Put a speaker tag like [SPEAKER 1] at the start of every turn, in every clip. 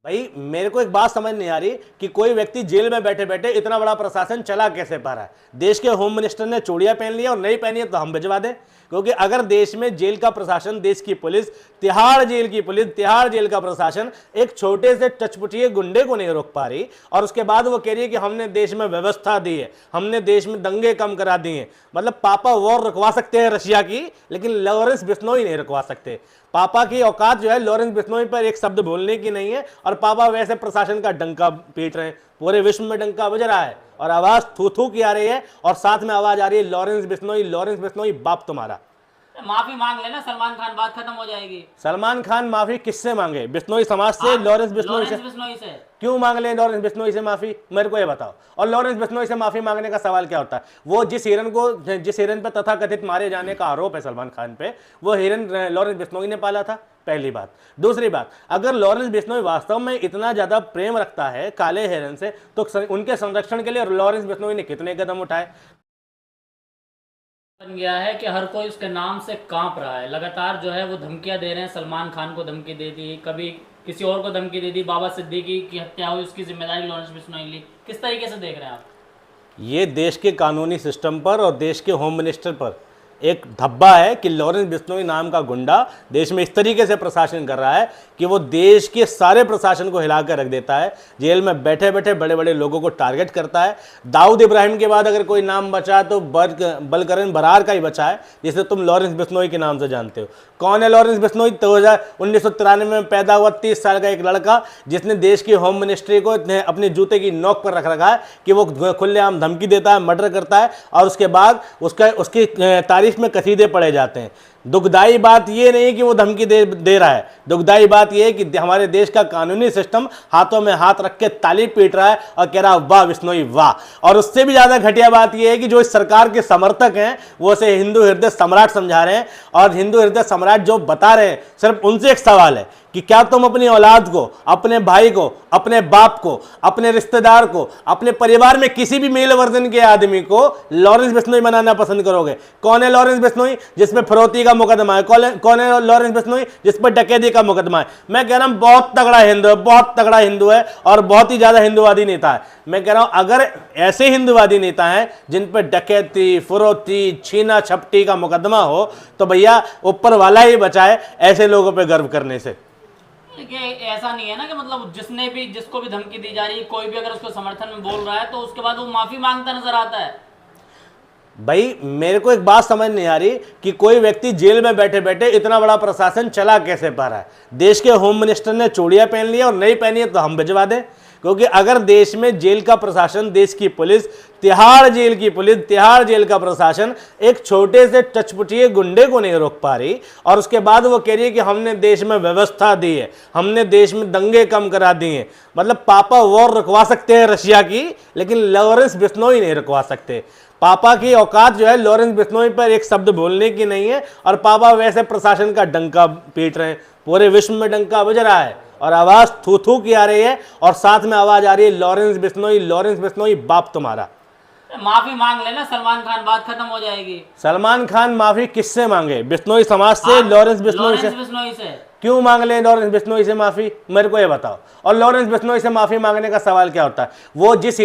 [SPEAKER 1] भाई मेरे को एक बात समझ नहीं आ रही कि कोई व्यक्ति जेल में बैठे बैठे इतना बड़ा प्रशासन चला कैसे पा रहा है। देश के होम मिनिस्टर ने चूड़ियां पहन लिया और नहीं पहनी है तो हम भिजवा दें, क्योंकि अगर देश में जेल का प्रशासन, देश की पुलिस, तिहाड़ जेल की पुलिस, तिहाड़ जेल का प्रशासन एक छोटे से टचपुटिये गुंडे को नहीं रोक पा रही और उसके बाद वो कह रही है कि हमने देश में व्यवस्था दी है, हमने देश में दंगे कम करा दिए। मतलब पापा वॉर रुकवा सकते हैं रशिया की, लेकिन लॉरेंस बिश्नोई नहीं रुकवा सकते। पापा की औकात जो है लॉरेंस बिश्नोई पर एक शब्द बोलने की नहीं है और पापा वैसे प्रशासन का डंका पीट रहे हैं। पूरे विश्व में डंका बज रहा है और आवाज थू थू की आ रही है और साथ में आवाज आ रही है लॉरेंस बिश्नोई बाप तुम्हारा।
[SPEAKER 2] माफी मांग लेना सलमान खान, बात खत्म हो जाएगी।
[SPEAKER 1] सलमान खान माफी किससे मांगे? बिश्नोई समाज से? लॉरेंस बिश्नोई से? क्यों मांग ले लॉरेंस बिश्नोई से माफी? मेरे को ये बताओ। और लॉरेंस बिश्नोई से माफी मांगने का सवाल क्या होता है? वो जिस हिरन पे तथाकथित मारे जाने का आरोप है सलमान खान पे, वो हिरन लॉरेंस बिश्नोई ने पाला था, पहली बात। दूसरी बात, अगर लॉरेंस बिश्नोई वास्तव में इतना ज्यादा प्रेम रखता है काले हिरन से, तो उनके संरक्षण के लिए लॉरेंस बिश्नोई ने कितने कदम उठाए?
[SPEAKER 2] बन गया है कि हर कोई उसके नाम से कांप रहा है। लगातार जो है वो धमकियां दे रहे हैं। सलमान खान को धमकी दे दी, कभी किसी और को धमकी दे दी, बाबा सिद्दीकी की हत्या हुई उसकी जिम्मेदारी लॉरेंस बिश्नोई ली। किस तरीके से देख रहे हैं आप?
[SPEAKER 1] ये देश के कानूनी सिस्टम पर और देश के होम मिनिस्टर पर एक धब्बा है कि लॉरेंस बिश्नोई नाम का गुंडा देश में इस तरीके से प्रशासन कर रहा है कि वो देश के सारे प्रशासन को हिला कर रख देता है। जेल में बैठे बैठे बड़े बड़े लोगों को टारगेट करता है। दाऊद इब्राहिम के बाद अगर कोई नाम बचा तो बलकरन बरार का ही बचा है, जिसे तुम लॉरेंस बिश्नोई के नाम से जानते हो। कौन है लॉरेंस बिश्नोई? 1993 में पैदा हुआ 30 साल का एक लड़का, जिसने देश की होम मिनिस्ट्री को अपने जूते की नोक पर रख रखा है कि वो खुलेआम धमकी देता है, मर्डर करता है और उसके बाद उसकी तारीफ में कसीदे पढ़े जाते हैं। दुखदाई बात यह नहीं कि वो धमकी दे रहा है, दुखदाई बात यह है कि हमारे देश का कानूनी सिस्टम हाथों में हाथ रख के ताली पीट रहा है और कह रहा है वाह बिश्नोई वाह। और उससे भी ज्यादा घटिया बात यह है कि जो इस सरकार के समर्थक हैं वो उसे हिंदू हृदय सम्राट समझा रहे हैं। और हिंदू हृदय सम्राट जो बता रहे हैं, सिर्फ उनसे एक सवाल है कि क्या तुम अपनी औलाद को, अपने भाई को, अपने बाप को, अपने रिश्तेदार को, अपने परिवार में किसी भी मेल वर्जन के आदमी को लॉरेंस बिश्नोई बनाना पसंद करोगे? कौन है लॉरेंस बिश्नोई? जिसमें फिरौती का मुकदमा है। कौन है लॉरेंस बिश्नोई? जिस पर डकैती का मुकदमा है। मैं कह रहा हूं बहुत तगड़ा हिंदू है, बहुत तगड़ा हिंदू है और बहुत ही ज्यादा हिंदुवादी नेता है। मैं कह रहा हूं अगर ऐसे हिंदुवादी नेता हैं जिन पर डकैती, फिरौती, छीना झपटी का मुकदमा हो, तो भैया ऊपर वाला ही बचाए ऐसे लोगों पर गर्व करने से।
[SPEAKER 2] ऐसा नहीं है ना कि मतलब जिसको भी धमकी दी जा रही है, कोई भी अगर उसको समर्थन में बोल रहा है तो उसके बाद वो माफी मांगता नजर आता है।
[SPEAKER 1] भाई मेरे को एक बात समझ नहीं आ रही कि कोई व्यक्ति जेल में बैठे बैठे इतना बड़ा प्रशासन चला कैसे पा रहा है। देश के होम मिनिस्टर ने चूड़ियां पहन ली और नहीं पहनी है तो हम भिजवा दें, क्योंकि अगर देश में जेल का प्रशासन, देश की पुलिस, तिहाड़ जेल की पुलिस, तिहाड़ जेल का प्रशासन एक छोटे से टचपुटिये गुंडे को नहीं रोक पा रही और उसके बाद वो कह रही है कि हमने देश में व्यवस्था दी है, हमने देश में दंगे कम करा दिए हैं। मतलब पापा वॉर रुकवा सकते हैं रशिया की, लेकिन लॉरेंस बिश्नोई नहीं रुकवा सकते। पापा की औकात जो है लॉरेंस बिश्नोई पर एक शब्द बोलने की नहीं है और पापा वैसे प्रशासन का डंका पीट रहे हैं। पूरे विश्व में डंका बज रहा है और आवाज थू थू की आ रही है और साथ में आवाज आ रही है लॉरेंस बिश्नोई बाप तुम्हारा।
[SPEAKER 2] माफी मांग लेना सलमान खान, बात खत्म हो जाएगी।
[SPEAKER 1] सलमान खान माफी किससे मांगे? बिश्नोई समाज से? लॉरेंस बिश्नोई से? क्यों मांग ले लॉरेंस बिश्नोई से माफी? मेरे को ये बताओ। और लॉरेंस बिश्नोई से माफी मांगने का सवाल क्या होता है? वो जिस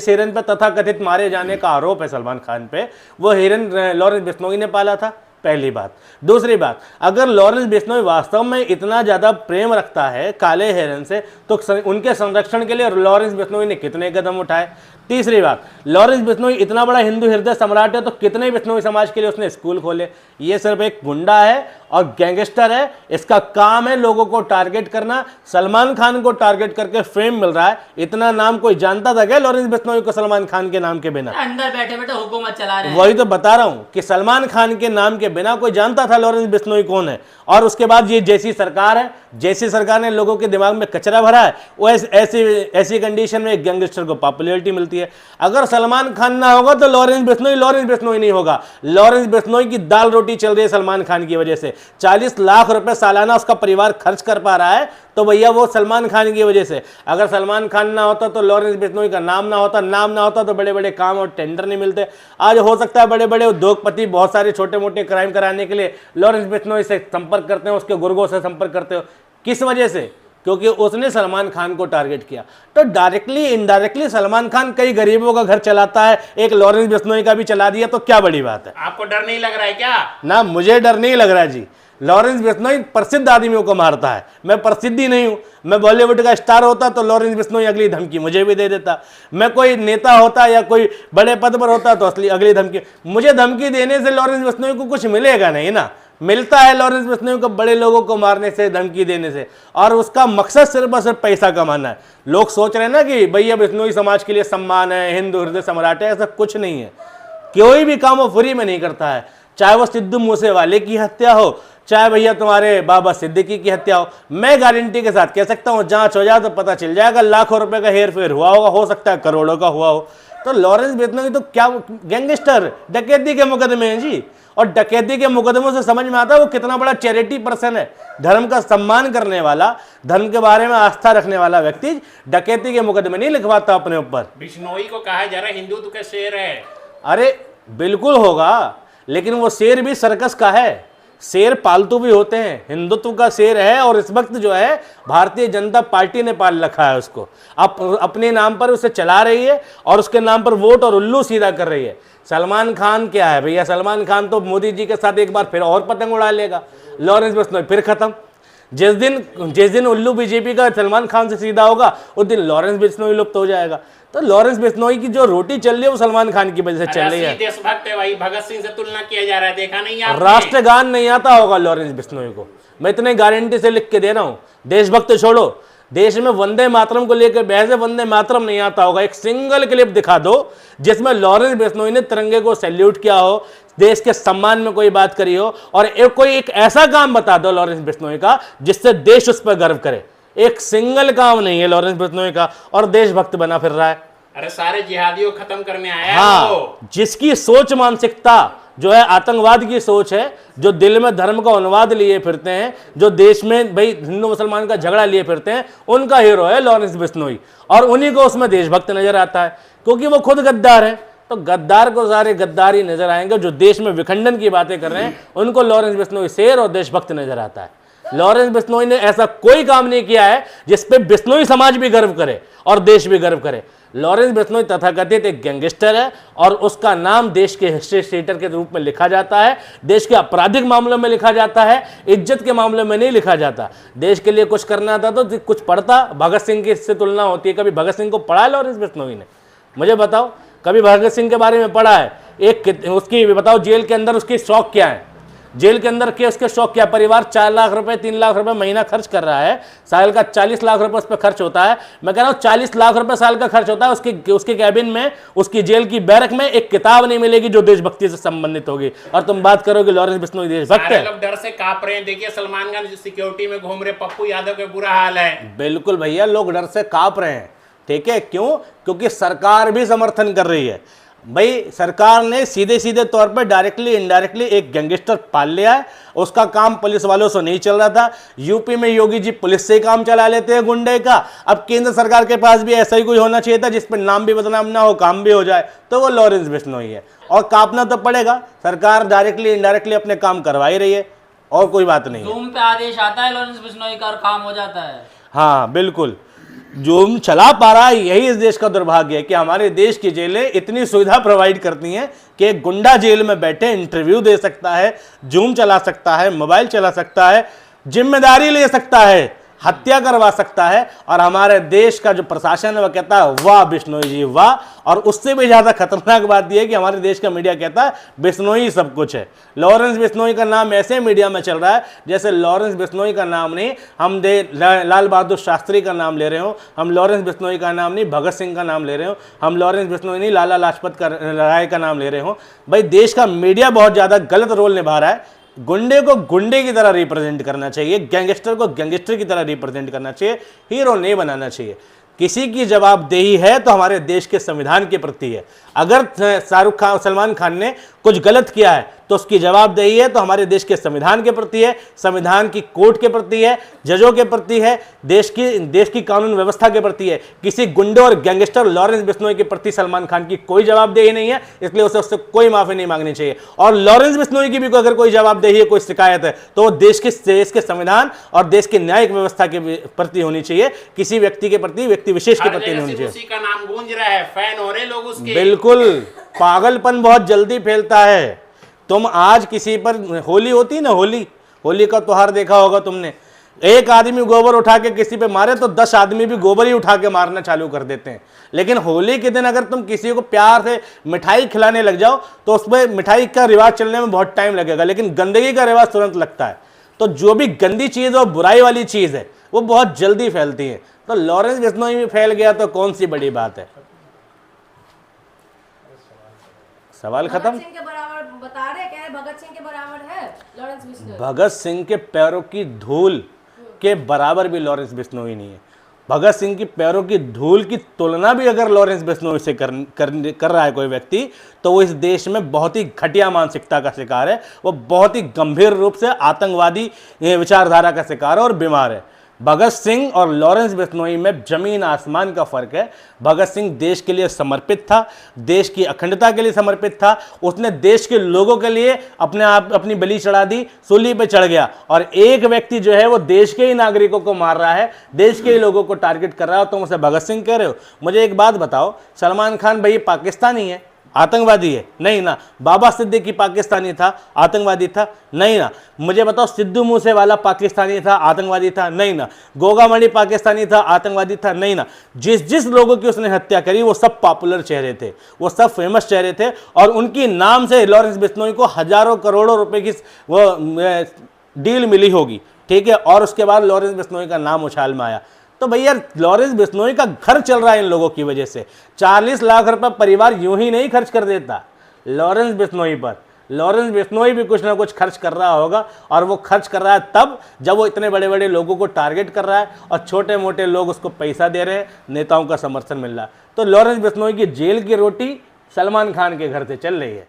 [SPEAKER 1] हिरन पे तथाकथित मारे जाने का आरोप है सलमान खान पे, वो हिरन लॉरेंस बिश्नोई ने पाला था, पहली बात। दूसरी बात, अगर लॉरेंस बिश्नोई वास्तव में इतना ज्यादा प्रेम रखता है काले हिरन से, तो उनके संरक्षण के लिए लॉरेंस बिश्नोई ने कितने कदम उठाए? तीसरी बात, लॉरेंस बिश्नोई इतना बड़ा हिंदू हृदय सम्राट है तो कितने बिश्नोई समाज के लिए उसने स्कूल खोले? ये सिर्फ एक गुंडा है और गैंगस्टर है। इसका काम है लोगों को टारगेट करना। सलमान खान को टारगेट करके फेम मिल रहा है। इतना नाम कोई जानता था क्या लॉरेंस बिश्नोई को सलमान खान के नाम के बिना?
[SPEAKER 2] अंदर बैठे बैठे हुकूमत चला रहे हैं।
[SPEAKER 1] वही तो बता रहा हूं कि सलमान खान के नाम के बिना कोई जानता था लॉरेंस बिश्नोई कौन है? और उसके बाद ये जैसी सरकार है, जैसी सरकार ने लोगों के दिमाग में कचरा भरा है, वो ऐसी कंडीशन में एक गैंगस्टर को पॉपुलैरिटी मिलती है। अगर सलमान खान ना होगा तो लॉरेंस बिश्नोई नहीं होगा। लॉरेंस बिश्नोई की दाल रोटी चल रही है सलमान खान की वजह से। 40 लाख रुपए सालाना उसका परिवार खर्च कर पा रहा है, तो भैया वो सलमान खान की वजह से। अगर सलमान खान ना होता तो लॉरेंस बिश्नोई का नाम ना होता तो बड़े बड़े काम और टेंडर नहीं मिलते। आज हो सकता है बड़े बड़े उद्योगपति बहुत सारे छोटे मोटे क्राइम कराने के लिए लॉरेंस बिश्नोई से संपर्क करते हैं, उसके गुर्गों से संपर्क करते हो। किस वजह से? क्योंकि उसने सलमान खान को टारगेट किया। तो डायरेक्टली इनडायरेक्टली सलमान खान कई गरीबों का घर चलाता है, एक लॉरेंस बिश्नोई का भी चला दिया, तो क्या बड़ी बात है।
[SPEAKER 3] आपको डर नहीं लग रहा है क्या?
[SPEAKER 1] ना, मुझे डर नहीं लग रहा जी। लॉरेंस बिश्नोई प्रसिद्ध आदमियों को मारता है, मैं प्रसिद्ध ही नहीं हूं। मैं बॉलीवुड का स्टार होता तो लॉरेंस बिश्नोई अगली धमकी मुझे भी दे देता। मैं कोई नेता होता या कोई बड़े पद पर होता तो असली अगली धमकी मुझे धमकी देने से लॉरेंस बिश्नोई को कुछ मिलेगा नहीं ना। मिलता है लॉरेंस बिश्नोई को बड़े लोगों को मारने से, धमकी देने से, और उसका मकसद सिर्फ और सिर्फ पैसा कमाना है। लोग सोच रहे हैं ना कि भैया बिश्नोई समाज के लिए सम्मान है, हिंदू हृदय सम्राट है, ऐसा कुछ नहीं है। कोई भी काम वो फ्री में नहीं करता है, चाहे वो सिद्धू मूसेवाले की हत्या हो, चाहे भैया तुम्हारे बाबा सिद्दीकी की हत्या हो। मैं गारंटी के साथ कह सकता हूँ, जांच हो जाए तो पता चल जाएगा, लाखों रुपए का हेर फेर हुआ होगा, हो सकता है करोड़ों का हुआ हो। तो लॉरेंस बिश्नोई तो क्या गैंगस्टर, डकैती के मुकदमे हैं जी, और डकैती के मुकदमों से समझ में आता है वो कितना बड़ा चैरिटी पर्सन है, धर्म का सम्मान करने वाला, धर्म के बारे में आस्था रखने वाला व्यक्ति डकैती के मुकदमे नहीं लिखवाता अपने ऊपर।
[SPEAKER 3] बिश्नोई को कहा जा रहा है हिंदुत्व का शेर है।
[SPEAKER 1] अरे बिल्कुल होगा, लेकिन वो शेर भी सर्कस का है, शेर पालतू भी होते हैं, हिंदुत्व का शेर है। और इस वक्त जो है भारतीय जनता पार्टी ने पाल रखा है उसको, अपने नाम पर उसे चला रही है और उसके नाम पर वोट और उल्लू सीधा कर रही है। सलमान खान क्या है भैया, सलमान खान तो मोदी जी के साथ एक बार फिर और पतंग उड़ा लेगा, लॉरेंस बिश्नोई फिर खत्म। जिस दिन उल्लू बीजेपी का सलमान खान से सीधा होगा उस दिन लॉरेंस बिश्नोई लुप्त हो जाएगा। तो लॉरेंस बिश्नोई की जो रोटी चल रही है वो सलमान खान की वजह से चल रही है।
[SPEAKER 3] देशभक्त है भाई, भगत सिंह से तुलना किया जा रहा है, देखा नहीं आपने?
[SPEAKER 1] राष्ट्रगान नहीं आता होगा लॉरेंस बिश्नोई को, मैं इतने गारंटी से लिख के दे रहा हूं। देशभक्त छोड़ो, देश में वंदे मातरम को लेकर बहस है, वंदे मातरम नहीं आता होगा। एक सिंगल क्लिप दिखा दो जिसमें लॉरेंस बिश्नोई ने तिरंगे को सैल्यूट किया हो, देश के सम्मान में कोई बात करी हो, और कोई एक ऐसा काम बता दो लॉरेंस बिश्नोई का जिससे देश उस पर गर्व करे। एक सिंगल काम नहीं है लॉरेंस बिश्नोई का, और देशभक्त बना फिर रहा है।
[SPEAKER 3] अरे सारे जिहादियों को खत्म करने आया है
[SPEAKER 1] हाँ,
[SPEAKER 3] वो।
[SPEAKER 1] जिसकी सोच मानसिकता जो है आतंकवाद की सोच है, जो दिल में धर्म का उन्माद लिए फिरते हैं, जो देश में भाई हिंदू मुसलमान का झगड़ा लिए फिरते हैं, उनका हीरो है लॉरेंस बिश्नोई। और उन्हीं को उसमें देशभक्त नजर आता है, क्योंकि वो खुद गद्दार है। तो गद्दार को सारे गद्दार ही नजर आएंगे, जो देश में विखंडन की बातें कर रहे हैं उनको लॉरेंस बिश्नोई शेर और देशभक्त नजर आता है। लॉरेंस बिश्नोई ने ऐसा कोई काम नहीं किया है जिसपे बिश्नोई समाज भी गर्व करे और देश भी गर्व करे। लॉरेंस बिश्नोई तथाकथित एक गैंगस्टर है, और उसका नाम देश के हिस्ट्री शीटर के रूप में लिखा जाता है, देश के आपराधिक मामलों में लिखा जाता है, इज्जत के मामलों में नहीं लिखा जाता। देश के लिए कुछ करना था तो कुछ पढ़ता, भगत सिंह की इससे तुलना होती है। कभी भगत सिंह को पढ़ा है लॉरेंस बिश्नोई ने? मुझे बताओ, कभी भगत सिंह के बारे में पढ़ा है? उसकी बताओ जेल के अंदर उसकी शौक क्या है, जेल के अंदर के उसके शौक क्या? परिवार 4 लाख रुपए 3 लाख रुपए महीना खर्च कर रहा है, साल का 40 लाख रुपए उस पर खर्च होता है। मैं कह रहा हूँ 40 लाख रुपए साल का खर्च होता है, उसके कैबिन में, उसकी जेल की बैरक में एक किताब नहीं मिलेगी जो देशभक्ति से संबंधित होगी, और तुम बात करोगे लॉरेंस बिश्नोई देशभक्त है।
[SPEAKER 3] लोग डर से कांप रहे हैं। देखिए सलमान खान सिक्योरिटी में घूम रहे, पप्पू यादव का बुरा हाल है।
[SPEAKER 1] बिल्कुल भैया, लोग डर से कांप रहे हैं, ठीक है। क्यों? क्योंकि सरकार भी समर्थन कर रही है। भाई सरकार ने सीधे सीधे तौर पर डायरेक्टली इनडायरेक्टली एक गैंगस्टर पाल लिया है। उसका काम पुलिस वालों से नहीं चल रहा था। यूपी में योगी जी पुलिस से काम चला लेते हैं गुंडे का। अब केंद्र सरकार के पास भी ऐसा ही कोई होना चाहिए था जिस पर नाम भी बदनाम ना हो, काम भी हो जाए, तो वो लॉरेंस बिश्नोई है। और कांपना तो पड़ेगा, सरकार डायरेक्टली इनडायरेक्टली अपने काम करवा ही रही है, और कोई बात नहीं है।
[SPEAKER 2] जूम पे आदेश आता है लॉरेंस बिश्नोई का और काम हो जाता है।
[SPEAKER 1] हाँ बिल्कुल, जूम चला पा रहा है। यही इस देश का दुर्भाग्य है कि हमारे देश की जेलें इतनी सुविधा प्रोवाइड करती हैं कि एक गुंडा जेल में बैठे इंटरव्यू दे सकता है, जूम चला सकता है, मोबाइल चला सकता है, जिम्मेदारी ले सकता है, हत्या करवा सकता है, और हमारे देश का जो प्रशासन है वह कहता है वाह बिश्नोई जी वाह। और उससे भी ज़्यादा खतरनाक बात यह है कि हमारे देश का मीडिया कहता है बिश्नोई सब कुछ है। लॉरेंस बिश्नोई का नाम ऐसे मीडिया में चल रहा है जैसे लॉरेंस बिश्नोई का नाम नहीं हम लाल बहादुर शास्त्री का नाम ले रहे हो, हम लॉरेंस बिश्नोई का नाम नहीं भगत सिंह का नाम ले रहे हो, हम लॉरेंस बिश्नोई नहीं लाला लाजपत राय का नाम ले रहे हो। भाई देश का मीडिया बहुत ज़्यादा गलत रोल निभा रहा है। गुंडे को गुंडे की तरह रिप्रेजेंट करना चाहिए, गैंगस्टर को गैंगस्टर की तरह रिप्रेजेंट करना चाहिए, हीरो नहीं बनाना चाहिए। किसी की जवाबदेही है तो हमारे देश के संविधान के प्रति है। अगर शाहरुख खान सलमान खान ने कुछ गलत किया है तो उसकी जवाबदेही है तो हमारे देश के संविधान के प्रति है, संविधान की कोर्ट के प्रति है, जजों के प्रति है, देश की कानून व्यवस्था के प्रति है। किसी गुंडे और गैंगस्टर लॉरेंस बिश्नोई के प्रति सलमान खान की कोई जवाबदेही नहीं है, इसलिए उसे उससे कोई माफी नहीं मांगनी चाहिए। और लॉरेंस बिश्नोई की भी अगर कोई जवाबदेही है, कोई शिकायत है तो वो देश के संविधान और देश की न्यायिक व्यवस्था के प्रति होनी चाहिए, किसी व्यक्ति के प्रति, व्यक्ति विशेष के प्रति नहीं होनी चाहिए।
[SPEAKER 3] उसी का नाम गूंज रहा है, फैन हो रहे लोग उसके।
[SPEAKER 1] बिल्कुल, पागलपन बहुत जल्दी फैलता है। तुम आज किसी पर, होली होती ना, होली का त्योहार देखा होगा तुमने, एक आदमी गोबर उठा के किसी पे मारे तो 10 आदमी भी गोबर ही उठा के मारना चालू कर देते हैं। लेकिन होली के दिन अगर तुम किसी को प्यार से मिठाई खिलाने लग जाओ तो उसमें मिठाई का रिवाज चलने में बहुत टाइम लगेगा, लेकिन गंदगी का रिवाज तुरंत लगता है। तो जो भी गंदी चीज़ और बुराई वाली चीज़ है वो बहुत जल्दी फैलती है। तो लॉरेंस बिश्नोई भी फैल गया तो कौन सी बड़ी बात है। सवाल खत्म।
[SPEAKER 4] भगत सिंह के बराबर बता रहे, कह रहे भगत सिंह के बराबर है लॉरेंस बिश्नोई।
[SPEAKER 1] भगत सिंह के पैरों की धूल के बराबर भी लॉरेंस बिश्नोई नहीं है। भगत सिंह की पैरों की धूल की तुलना भी अगर लॉरेंस बिश्नोई से कर रहा है कोई व्यक्ति तो वो इस देश में बहुत ही घटिया मानसिकता का शिकार है, वो बहुत ही गंभीर रूप से आतंकवादी विचारधारा का शिकार है और बीमार है। भगत सिंह और लॉरेंस बिश्नोई में जमीन आसमान का फर्क है। भगत सिंह देश के लिए समर्पित था, देश की अखंडता के लिए समर्पित था, उसने देश के लोगों के लिए अपनी बलि चढ़ा दी, सूली पे चढ़ गया। और एक व्यक्ति जो है वो देश के ही नागरिकों को मार रहा है, देश के ही लोगों को टारगेट कर रहा है, तुम उसे भगत सिंह कह रहे हो। मुझे एक बात बताओ, सलमान खान भाई पाकिस्तानी है, आतंकवादी है? नहीं ना। बाबा सिद्दीकी पाकिस्तानी था, आतंकवादी था? नहीं ना। मुझे बताओ, सिद्धू मूसेवाला पाकिस्तानी था, आतंकवादी था? नहीं ना। गोगा मणि पाकिस्तानी था, आतंकवादी था? नहीं ना। जिस लोगों की उसने हत्या करी वो सब पॉपुलर चेहरे थे, वो सब फेमस चेहरे थे, और उनकी नाम से लॉरेंस बिश्नोई को हजारों करोड़ों रुपए की वो डील मिली होगी, ठीक है। और उसके बाद लॉरेंस बिश्नोई का नाम उछाल में आया। तो भैया लॉरेंस बिश्नोई का घर चल रहा है इन लोगों की वजह से। 40 लाख रुपए परिवार यूं ही नहीं खर्च कर देता लॉरेंस बिश्नोई पर। लॉरेंस बिश्नोई भी कुछ ना कुछ खर्च कर रहा होगा, और वो खर्च कर रहा है तब जब वो इतने बड़े बड़े लोगों को टारगेट कर रहा है और छोटे मोटे लोग उसको पैसा दे रहे हैं, नेताओं का समर्थन मिल रहा है। तो लॉरेंस बिश्नोई की जेल की रोटी सलमान खान के घर से चल रही है।